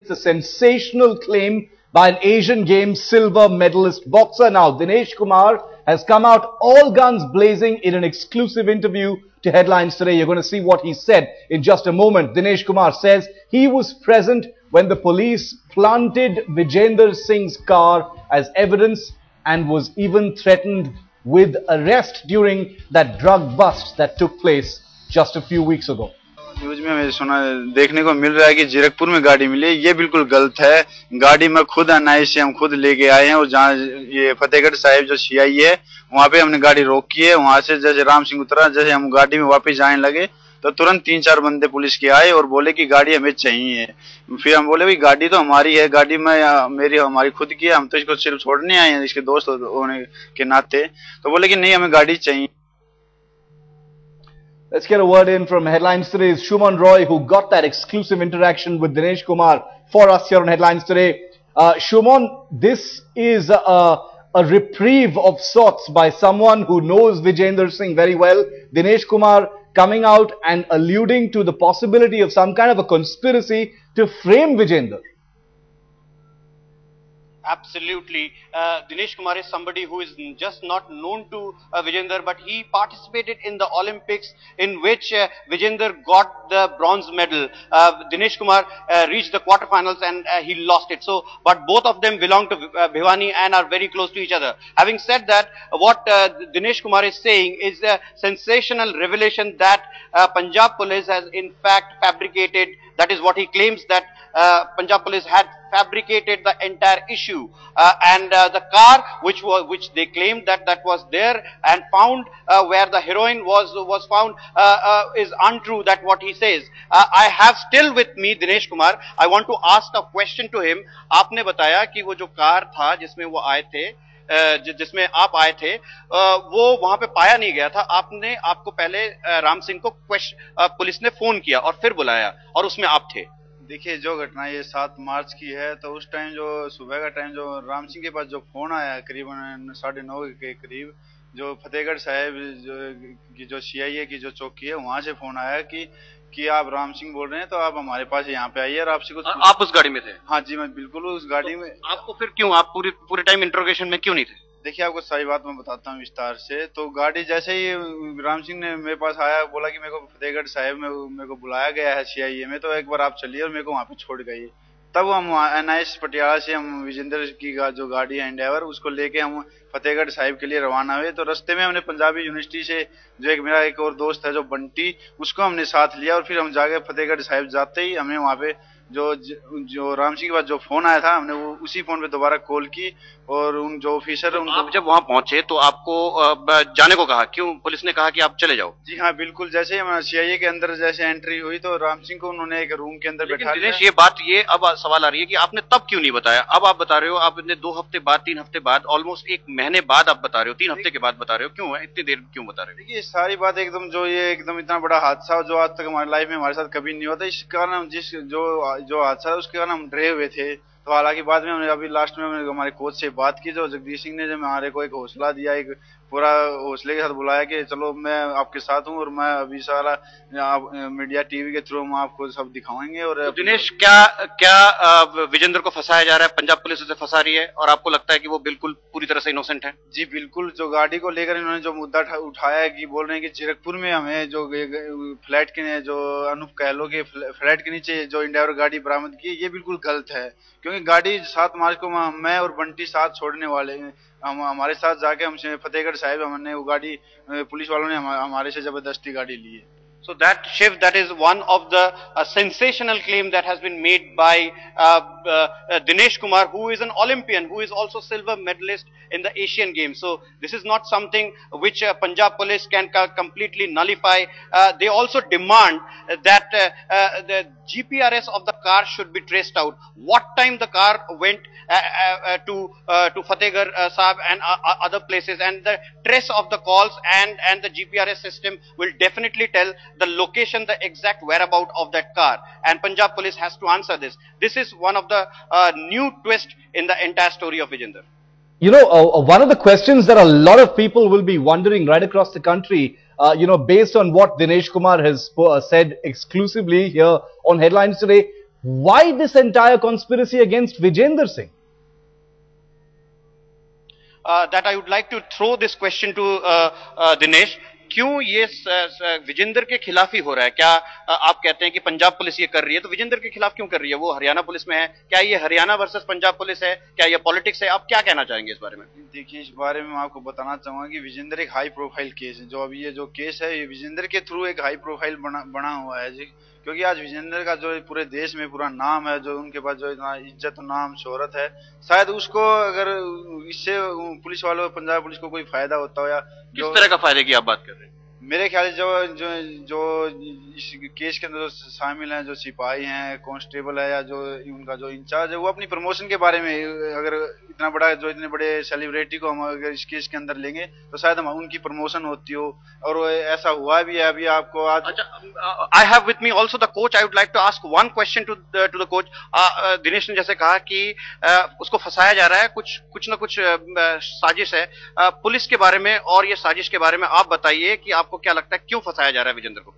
It's a sensational claim by an Asian Games silver medalist boxer. Now, Dinesh Kumar has come out all guns blazing in an exclusive interview to Headlines Today. You're going to see what he said in just a moment. Dinesh Kumar says he was present when the police planted Vijender Singh's car as evidence and was even threatened with arrest during that drug bust that took place just a few weeks ago. News में हमें सुना देखने को मिल रहा है कि जीरकपुर में गाड़ी मिली है। ये बिल्कुल गलत है। गाड़ी में खुद एनआईए से हम खुद लेके आए हैं और जहाँ ये फतेहगढ़ साहिब जो सीआई है वहाँ पे हमने गाड़ी रोकी है। वहाँ से जैसे राम सिंह उतरा, जैसे हम गाड़ी में वापस जाने लगे तो तुरंत 3-4 बंदे पुलिस के आए और बोले कि गाड़ी हमें चाहिए। फिर हम बोले भाई गाड़ी तो हमारी है, गाड़ी में हमारी खुद की है, हम तो इसको सिर्फ छोड़ने आए हैं इसके दोस्त होने के नाते। तो बोले कि नहीं हमें गाड़ी चाहिए। Let's get a word in from Headlines Today's Shuman Roy, who got that exclusive interaction with Dinesh Kumar for us here on Headlines Today. Shuman, this is a reprieve of sorts by someone who knows Vijender Singh very well. Dinesh Kumar coming out and alluding to the possibility of some kind of a conspiracy to frame Vijender. Absolutely. Dinesh Kumar is somebody who is just not known to Vijender, but he participated in the Olympics in which Vijender got the bronze medal. Dinesh Kumar reached the quarterfinals and he lost it. So, but both of them belong to Bhiwani and are very close to each other. Having said that, what Dinesh Kumar is saying is a sensational revelation that Punjab police has in fact fabricated. That is what he claims, that Punjab police had fabricated the entire issue, and the car which they claimed that was there and found where the heroin was found is untrue. That what he says. I have still with me Dinesh Kumar. I want to ask a question to him. आपने बताया कि वो जो car था जिसमें वो आए थे, जिसमें आप आए थे, वो वहां पे पाया नहीं गया था। आपको पहले राम सिंह को पुलिस ने फोन किया और फिर बुलाया और उसमें आप थे। देखिए जो घटना ये 7 मार्च की है, तो उस टाइम जो सुबह का टाइम जो राम सिंह के पास जो फोन आया करीबन 9:30 के करीब, जो फतेहगढ़ साहिब की जो सीआईए की जो चौकी है वहां से फोन आया कि आप राम सिंह बोल रहे हैं तो आप हमारे पास यहाँ पे आइए और आपसे कुछ। आप उस गाड़ी में थे? हाँ जी मैं बिल्कुल उस गाड़ी में। आपको फिर क्यों, आप पूरे टाइम इंट्रोगेशन में क्यों नहीं थे? देखिए आपको सारी बात मैं बताता हूँ विस्तार से। तो गाड़ी जैसे ही राम सिंह ने मेरे पास आया, बोला कि मेरे को फतेहगढ़ साहिब में मेरे को बुलाया गया है सीआईए में, तो एक बार आप चलिए और मेरे को वहाँ पे छोड़ गई। तब हम एनआईए पटियाला से हम विजेंद्र की जो गाड़ी है एंडेवर, उसको लेके हम फतेहगढ़ साहिब के लिए रवाना हुए। तो रास्ते में हमने पंजाबी यूनिवर्सिटी से जो मेरा एक और दोस्त है जो बंटी, उसको हमने साथ लिया और फिर हम जाके फतेहगढ़ साहिब जाते ही हमने वहाँ पे जो राम सिंह के पास जो फोन आया था, हमने वो उसी फोन पे दोबारा कॉल की और उन जो ऑफिसर उनको। आप जब वहां पहुंचे तो आपको जाने को कहा, क्यों पुलिस ने कहा कि आप चले जाओ? जी हाँ बिल्कुल। जैसे ही सीआईए के अंदर जैसे एंट्री हुई तो राम सिंह को उन्होंने एक रूम के अंदर बैठा दिया। ये अब सवाल आ रही है कि आपने तब क्यों नहीं बताया? अब आप बता रहे हो, आपने 2 हफ्ते बाद, 3 हफ्ते बाद, ऑलमोस्ट 1 महीने बाद आप बता रहे हो, 3 हफ्ते के बाद बता रहे हो, क्यों है इतनी देर क्यों बता रहे हो? देखिए सारी बात एकदम ये एकदम इतना बड़ा हादसा जो आज तक हमारी लाइफ में हमारे साथ कभी नहीं होता, इस कारण हम जो हादसा है उसके कारण हम डरे हुए थे। तो हालांकि बाद में हमने अभी लास्ट में हमारे कोच से बात की, जो जगदीश सिंह ने जो हमारे को एक हौसला दिया, एक पूरा हौसले के साथ बुलाया कि चलो मैं आपके साथ हूँ और मैं अभी सारा मीडिया टीवी के थ्रू हम आपको सब दिखाएंगे। और तो दिनेश क्या विजेंद्र को फंसाया जा रहा है, पंजाब पुलिस उसे फंसा रही है और आपको लगता है कि वो बिल्कुल पूरी तरह से इनोसेंट है? जी बिल्कुल। जो गाड़ी को लेकर इन्होंने जो मुद्दा उठाया है कि बोल रहे हैं कि जीरकपुर में हमें जो फ्लैट के जो अनूप कहलो के फ्लैट के नीचे जो इंडेवर गाड़ी बरामद की, ये बिल्कुल गलत है। क्योंकि गाड़ी 7 मार्च को मैं और बंटी साथ छोड़ने वाले हैं, हम हमारे साथ जाके हमसे फतेहगढ़ साहिब हमने वो गाड़ी पुलिस वालों ने हमारे से जबरदस्ती गाड़ी ली है। So that shift, that is one of the sensational claim that has been made by Dinesh Kumar, who is an Olympian, who is also silver medalist in the Asian Games. So this is not something which Punjab police can completely nullify. They also demand that the GPRS of the car should be traced out. What time the car went to Fatehgarh Sahib and other places, and the trace of the calls and the GPRS system will definitely tell the location, the exact whereabout of that car, and Punjab police has to answer this. This is one of the new twist in the entire story of Vijender. You know, one of the questions that a lot of people will be wondering right across the country, based on what Dinesh Kumar has said exclusively here on Headlines Today, Why this entire conspiracy against Vijender Singh? That I would like to throw this question to Dinesh. क्यों ये विजेंदर के खिलाफ ही हो रहा है? क्या आप कहते हैं कि पंजाब पुलिस ये कर रही है, तो विजेंदर के खिलाफ क्यों कर रही है? वो हरियाणा पुलिस में है, क्या ये हरियाणा वर्सेस पंजाब पुलिस है, क्या ये पॉलिटिक्स है? आप क्या कहना चाहेंगे इस बारे में? देखिए, इस बारे में मैं आपको बताना चाहूंगा कि विजेंदर एक हाई प्रोफाइल केस है। जो अभी ये जो केस है, ये विजेंदर के थ्रू एक हाई प्रोफाइल बना हुआ है जी। क्योंकि आज विजेंदर का जो पूरे देश में पूरा नाम है, जो उनके पास जो इतना इज्जत नाम शोहरत है, शायद उसको अगर इससे पुलिस वालों पंजाब पुलिस को कोई फायदा होता हो या किस तरह का फायदे की आप बात कर रहे हैं? मेरे ख्याल से जो इस केस के अंदर जो शामिल हैं, जो सिपाही हैं, कांस्टेबल है या जो उनका जो इंचार्ज है, वो अपनी प्रमोशन के बारे में, अगर इतने बड़े सेलिब्रिटी को हम अगर इस केस के अंदर लेंगे तो शायद हम उनकी प्रमोशन होती हो, और ऐसा हुआ भी है। अभी आपको आज I have with me also the coach. I would like to ask one question to the coach. Dinesh ने जैसे कहा कि उसको फंसाया जा रहा है, कुछ ना कुछ साजिश है। पुलिस के बारे में और ये साजिश के बारे में आप बताइए कि आपको क्या लगता है, क्यों फंसाया जा रहा है विजेंदर को?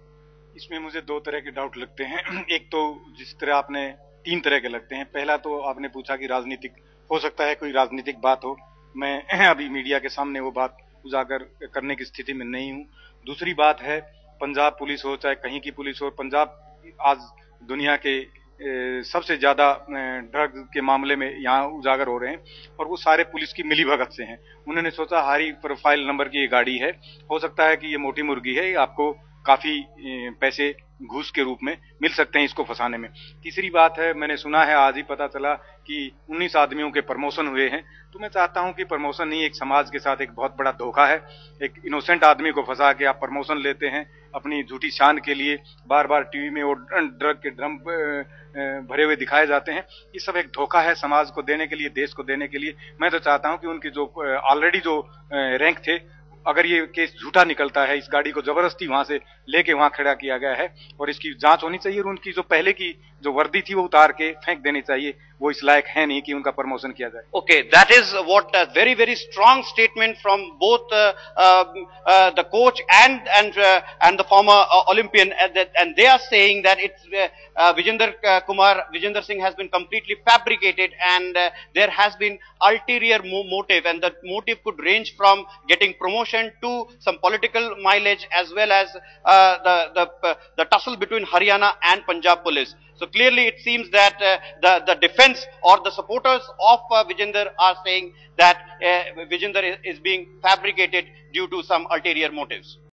इसमें मुझे दो तरह के डाउट लगते हैं। एक तो जिस तरह आपने तीन तरह के लगते हैं। पहला तो आपने पूछा कि राजनीतिक हो सकता है, कोई राजनीतिक बात हो। मैं अभी मीडिया के सामने वो बात उजागर करने की स्थिति में नहीं हूँ। दूसरी बात है, पंजाब पुलिस हो चाहे कहीं की पुलिस हो, पंजाब आज दुनिया के सबसे ज्यादा ड्रग के मामले में यहाँ उजागर हो रहे हैं, और वो सारे पुलिस की मिलीभगत से हैं। उन्होंने सोचा हाई प्रोफाइल नंबर की ये गाड़ी है, हो सकता है कि ये मोटी मुर्गी है, आपको काफी पैसे घूस के रूप में मिल सकते हैं इसको फंसाने में। तीसरी बात है, मैंने सुना है, आज ही पता चला कि 19 आदमियों के प्रमोशन हुए हैं। तो मैं चाहता हूं कि प्रमोशन नहीं, एक समाज के साथ एक बहुत बड़ा धोखा है। एक इनोसेंट आदमी को फंसा के आप प्रमोशन लेते हैं अपनी झूठी शान के लिए। बार बार टीवी में वो ड्रग के ड्रम भरे हुए दिखाए जाते हैं। ये सब एक धोखा है समाज को देने के लिए, देश को देने के लिए। मैं तो चाहता हूं कि उनके जो ऑलरेडी जो रैंक थे, अगर ये केस झूठा निकलता है, इस गाड़ी को जबरदस्ती वहां से लेके वहां खड़ा किया गया है, और इसकी जांच होनी चाहिए, और उनकी जो पहले की जो वर्दी थी वो उतार के फेंक देनी चाहिए। वो इस लायक है नहीं कि उनका प्रमोशन किया जाए। Okay, that is what a very very strong statement from both the coach and the former Olympian, and they are saying that it's Vijender Singh has been completely fabricated, and there has been ulterior motive, and the motive could range from getting promotion to some political mileage, as well as the tussle between Haryana and Punjab police. So clearly it seems that the defense or the supporters of Vijender are saying that Vijender is being fabricated due to some ulterior motives.